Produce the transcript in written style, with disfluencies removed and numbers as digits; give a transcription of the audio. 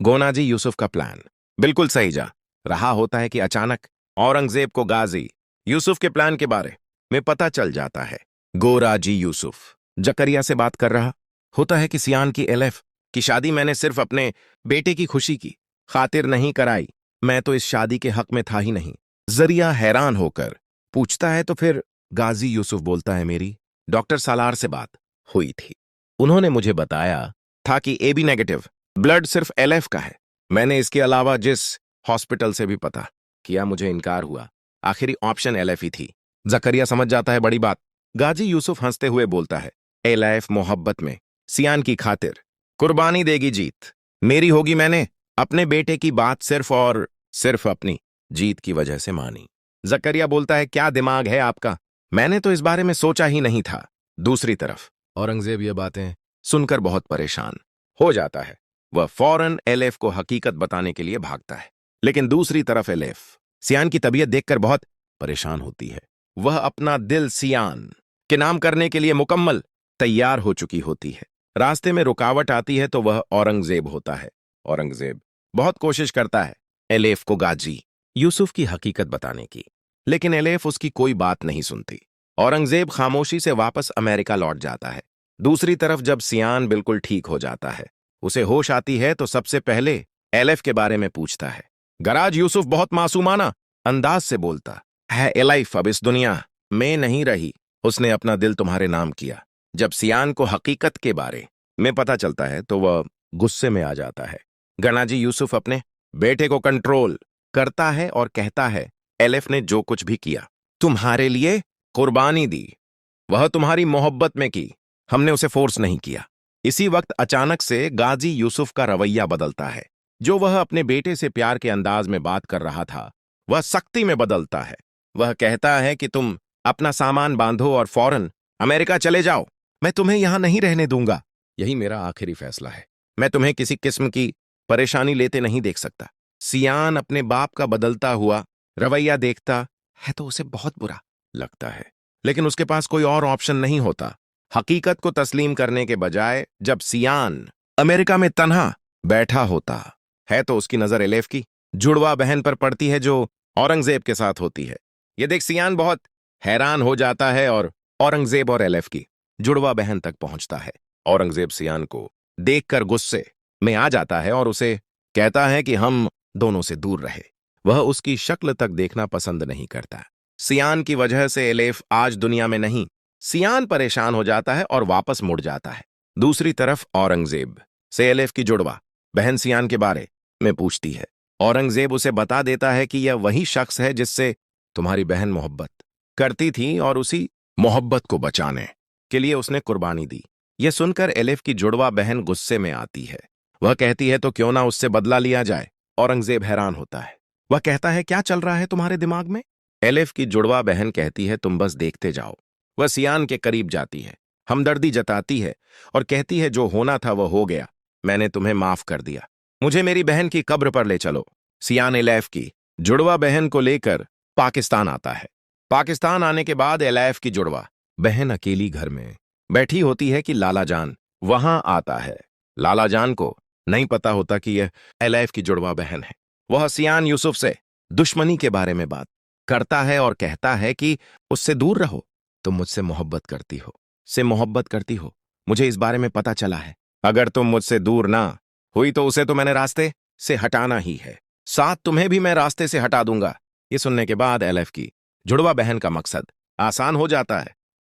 गोनाजी यूसुफ का प्लान बिल्कुल सही जा रहा होता है कि अचानक औरंगजेब को गाजी यूसुफ के प्लान के बारे में पता चल जाता है। गोराजी यूसुफ जकरिया से बात कर रहा होता है कि सियान की एलएफ की शादी मैंने सिर्फ अपने बेटे की खुशी की खातिर नहीं कराई, मैं तो इस शादी के हक में था ही नहीं। जरिया हैरान होकर पूछता है तो फिर गाजी यूसुफ बोलता है मेरी डॉक्टर सालार से बात हुई थी, उन्होंने मुझे बताया था कि एबी नेगेटिव ब्लड सिर्फ एलएफ का है। मैंने इसके अलावा जिस हॉस्पिटल से भी पता किया मुझे इनकार हुआ, आखिरी ऑप्शन एलएफ ही थी। जकरिया समझ जाता है बड़ी बात। गाजी यूसुफ हंसते हुए बोलता है एलएफ मोहब्बत में सियान की खातिर कुर्बानी देगी, जीत मेरी होगी। मैंने अपने बेटे की बात सिर्फ और सिर्फ अपनी जीत की वजह से मानी। जकरिया बोलता है क्या दिमाग है आपका, मैंने तो इस बारे में सोचा ही नहीं था। दूसरी तरफ औरंगजेब ये बातें सुनकर बहुत परेशान हो जाता है। वह फौरन एलएफ को हकीकत बताने के लिए भागता है, लेकिन दूसरी तरफ एलएफ सियान की तबीयत देखकर बहुत परेशान होती है। वह अपना दिल सियान के नाम करने के लिए मुकम्मल तैयार हो चुकी होती है। रास्ते में रुकावट आती है तो वह औरंगजेब होता है। औरंगजेब बहुत कोशिश करता है एलएफ को गाजी यूसुफ की हकीकत बताने की, लेकिन एलएफ उसकी कोई बात नहीं सुनती। औरंगजेब खामोशी से वापस अमेरिका लौट जाता है। दूसरी तरफ जब सियान बिल्कुल ठीक हो जाता है, उसे होश आती है तो सबसे पहले एलएफ के बारे में पूछता है। गराज यूसुफ बहुत मासूमाना अंदाज से बोलता है एलाइफ अब इस दुनिया में नहीं रही, उसने अपना दिल तुम्हारे नाम किया। जब सियान को हकीकत के बारे में पता चलता है तो वह गुस्से में आ जाता है। गनाजी यूसुफ अपने बेटे को कंट्रोल करता है और कहता है एलएफ ने जो कुछ भी किया तुम्हारे लिए कुर्बानी दी, वह तुम्हारी मोहब्बत में की, हमने उसे फोर्स नहीं किया। इसी वक्त अचानक से गाजी यूसुफ का रवैया बदलता है। जो वह अपने बेटे से प्यार के अंदाज में बात कर रहा था वह सख्ती में बदलता है। वह कहता है कि तुम अपना सामान बांधो और फौरन अमेरिका चले जाओ, मैं तुम्हें यहां नहीं रहने दूंगा, यही मेरा आखिरी फैसला है, मैं तुम्हें किसी किस्म की परेशानी लेते नहीं देख सकता। सियान अपने बाप का बदलता हुआ रवैया देखता है तो उसे बहुत बुरा लगता है, लेकिन उसके पास कोई और ऑप्शन नहीं होता। हकीकत को तस्लीम करने के बजाय जब सियान अमेरिका में तन्हा बैठा होता है तो उसकी नजर एलेफ की जुड़वा बहन पर पड़ती है जो औरंगजेब के साथ होती है। यह देख सियान बहुत हैरान हो जाता है और औरंगजेब और एलेफ की जुड़वा बहन तक पहुंचता है। औरंगजेब सियान को देखकर गुस्से में आ जाता है और उसे कहता है कि हम दोनों से दूर रहे। वह उसकी शक्ल तक देखना पसंद नहीं करता। सियान की वजह से एलेफ आज दुनिया में नहीं। सियान परेशान हो जाता है और वापस मुड़ जाता है। दूसरी तरफ औरंगजेब से एलेफ की जुड़वा बहन सियान के बारे में पूछती है। औरंगजेब उसे बता देता है कि यह वही शख्स है जिससे तुम्हारी बहन मोहब्बत करती थी और उसी मोहब्बत को बचाने के लिए उसने कुर्बानी दी। यह सुनकर एलेफ की जुड़वा बहन गुस्से में आती है। वह कहती है तो क्यों ना उससे बदला लिया जाए। औरंगजेब हैरान होता है। वह कहता है क्या चल रहा है तुम्हारे दिमाग में। एलेफ की जुड़वा बहन कहती है तुम बस देखते जाओ। वह सियान के करीब जाती है, हमदर्दी जताती है और कहती है जो होना था वह हो गया, मैंने तुम्हें माफ कर दिया, मुझे मेरी बहन की कब्र पर ले चलो। सियान एलेफ की जुड़वा बहन को लेकर पाकिस्तान आता है। पाकिस्तान आने के बाद एलेफ की जुड़वा बहन अकेली घर में बैठी होती है कि लाला जान वहां आता है। लाला जान को नहीं पता होता कि यह एलेफ की जुड़वा बहन है। वह सियान यूसुफ से दुश्मनी के बारे में बात करता है और कहता है कि उससे दूर रहो, तुम मुझसे मोहब्बत करती हो, मुझे इस बारे में पता चला है। अगर तुम मुझसे दूर ना हुई तो उसे तो मैंने रास्ते से हटाना ही है, साथ तुम्हें भी मैं रास्ते से हटा दूंगा। ये सुनने के बाद एलेफ की जुड़वा बहन का मकसद आसान हो जाता है।